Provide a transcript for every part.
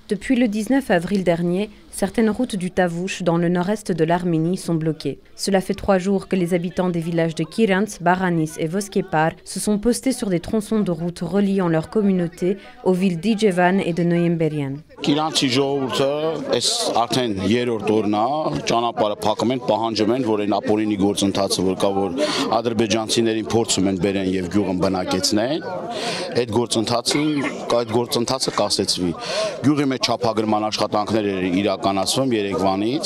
Depuis le 19 avril dernier, certaines routes du Tavouch dans le nord-est de l'Arménie sont bloquées. Cela fait 3 jours que les habitants des villages de Kirants, Baranis et Voskepar se sont postés sur des tronçons de route reliant leur communauté aux villes d'Ijevan et de Noyemberian. Kiranci ժողովուրդը այս արդեն երրորդ օրն է, ճանապարհը փակում են, պահանջում են, որ այն ապօրինի գործընթացը, որ կա, որ ադրբեջանցիներին փորձում են բերեն եւ գյուղը բնակեցնեն, այդ գործընթացը կասեցվի։ Գյուղի մեջ չափագրման աշխատանքներ իրականացվում Երևանից,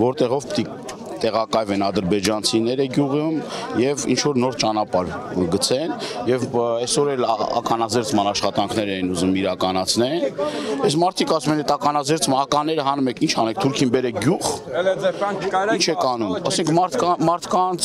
որտեղով տեղակայվեն ադրբեջանցիները գյուղում եւ ինչ որ նոր ճանապարհ գցեն եւ այսօր էլ ականազերծման աշխատանքներ են ուզում իրականացնել։ Այս մարդիկ ասում են, այդ ականազերծման ականները հանում եք, ինչ անեք, թուրքին բերեք գյուղ։ Ինչ եք անում։ Ասենք մարդկանց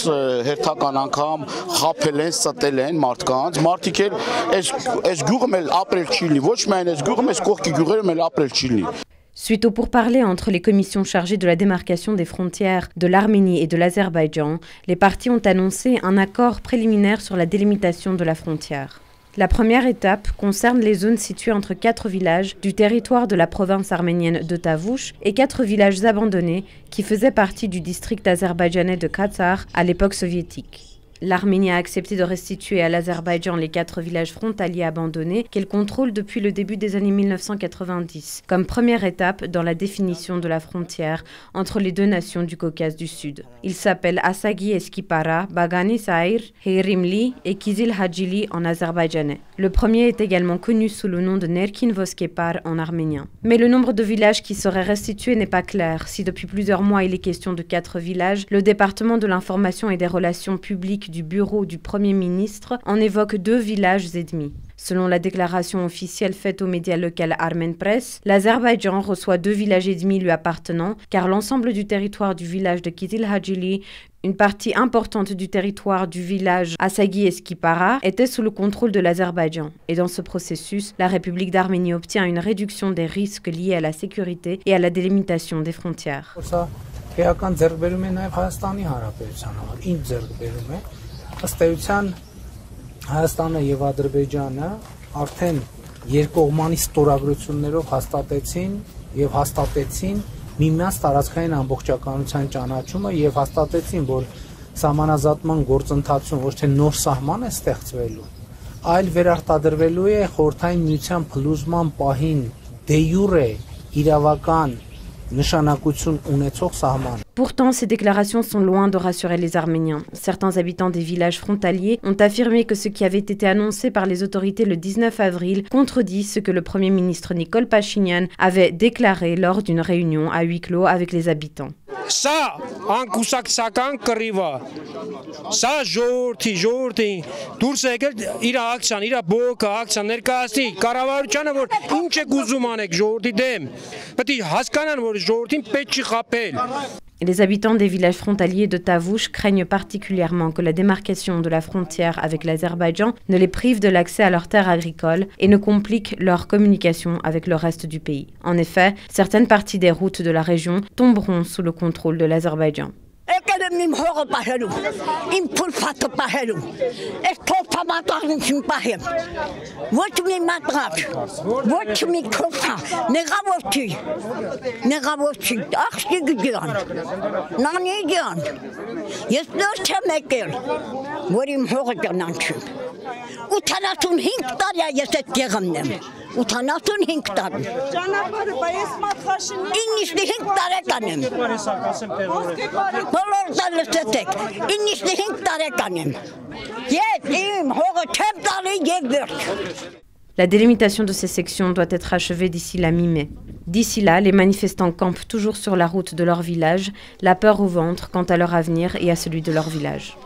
հերթական անգամ խաբել են, ստել են մարդկանց, մարդիկ էլ այս գյուղում էլ ապրել չի լինի, ոչ միայն այս գյուղում, այս կողքի գյուղերում էլ ապրել չի լինի։ Suite aux pourparlers entre les commissions chargées de la démarcation des frontières de l'Arménie et de l'Azerbaïdjan, les parties ont annoncé un accord préliminaire sur la délimitation de la frontière. La première étape concerne les zones situées entre 4 villages du territoire de la province arménienne de Tavouch et 4 villages abandonnés qui faisaient partie du district azerbaïdjanais de Katsar à l'époque soviétique. L'Arménie a accepté de restituer à l'Azerbaïdjan les 4 villages frontaliers abandonnés qu'elle contrôle depuis le début des années 1990, comme première étape dans la définition de la frontière entre les deux nations du Caucase du Sud. Ils s'appellent Asagi Eskipara, Bagani Saïr, Heirimli et Kizil Hadjili en azerbaïdjanais. Le premier est également connu sous le nom de Nerkin Voskepar en arménien. Mais le nombre de villages qui seraient restitués n'est pas clair. Si depuis plusieurs mois il est question de 4 villages, le département de l'information et des relations publiques du bureau du Premier ministre en évoque 2 villages et demi. Selon la déclaration officielle faite aux médias locaux Armen Press, l'Azerbaïdjan reçoit 2 villages et demi lui appartenant, car l'ensemble du territoire du village de Kizil Hadjili, une partie importante du territoire du village Asagi Eskipara était sous le contrôle de l'Azerbaïdjan. Et dans ce processus, la République d'Arménie obtient une réduction des risques liés à la sécurité et à la délimitation des frontières. Հայաստանը եւ Ադրբեջանը արդեն երկկողմանի ստորագրություններով հաստատեցին միմյանց տարածքային ամբողջականության ճանաչումը եւ հաստատեցին, որ սահմանազատման գործընթացում ոչ թե նոր սահման է ստեղծվելու, այլ վերարտադրվելու է խորհրդային միության փլուզման պահին դե յուրե իրավական նշանակություն ունեցող սահման. Pourtant, ces déclarations sont loin de rassurer les Arméniens. Certains habitants des villages frontaliers ont affirmé que ce qui avait été annoncé par les autorités le 19 avril contredit ce que le Premier ministre Nikol Pachinian avait déclaré lors d'une réunion à huis clos avec les habitants. Ça, անկուսակցական կռիվը, ça ժողովրդի դուրս եկել իր ակցիան, իր բողոքը ակցիան ներկայացնի կառավարությանը, որ ինչ է ուզում անեք ժողովրդի դեմ, պետք է հասկանան, որ ժողովրդին պետք չի խաբել. Les habitants des villages frontaliers de Tavouch craignent particulièrement que la démarcation de la frontière avec l'Azerbaïdjan ne les prive de l'accès à leurs terres agricoles et ne complique leur communication avec le reste du pays. En effet, certaines parties des routes de la région tomberont sous le contrôle de l'Azerbaïdjan. Իմ հողը պահելու, իմ փուլփաթը պահելու, այս թոփամատաղին չիմ պահեմ, ոչ մի մատղապ, ոչ մի թոփա, նեղավորչի, աղջի գջան, նանի գյան, ես նոր չեմ եկել, որ իմ հողը ճանաչում, 85 տարի է ես այդ գեղումն եմ, 85 տարի, ճանապարհը բայց մատխաշինի, 95 տարեկան եմ, La délimitation de ces sections doit être achevée d'ici la mi-mai. D'ici là, les manifestants campent toujours sur la route de leur village, la peur au ventre quant à leur avenir et à celui de leur village.